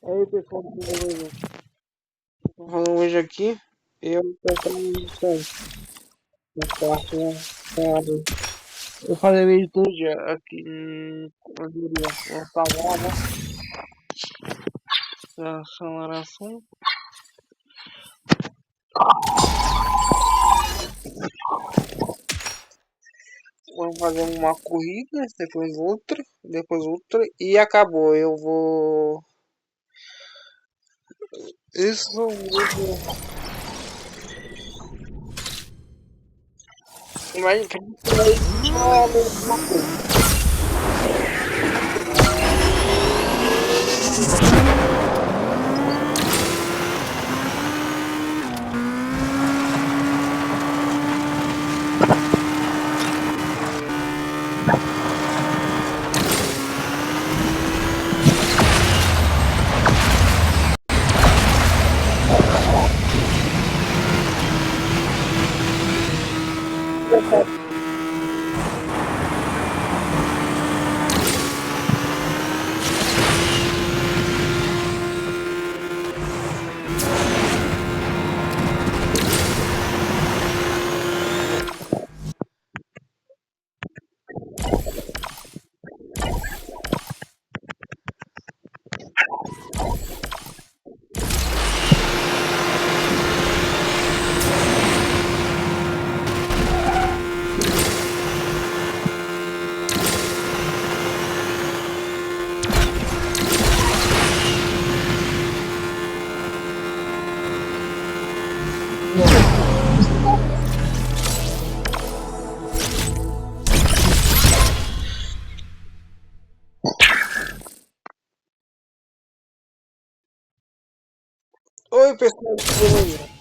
Aí pessoal, beleza? Tô falando hoje aqui, eu tô no quarto, né? Sabe? Eu falei vídeo todo dia aqui eu diria, vou apagar, né? Essa aceleração. Vamos fazer uma corrida, depois outra e acabou. Eu vou. Isso mesmo. Mas só a mesma coisa. Oi pessoal, beleza?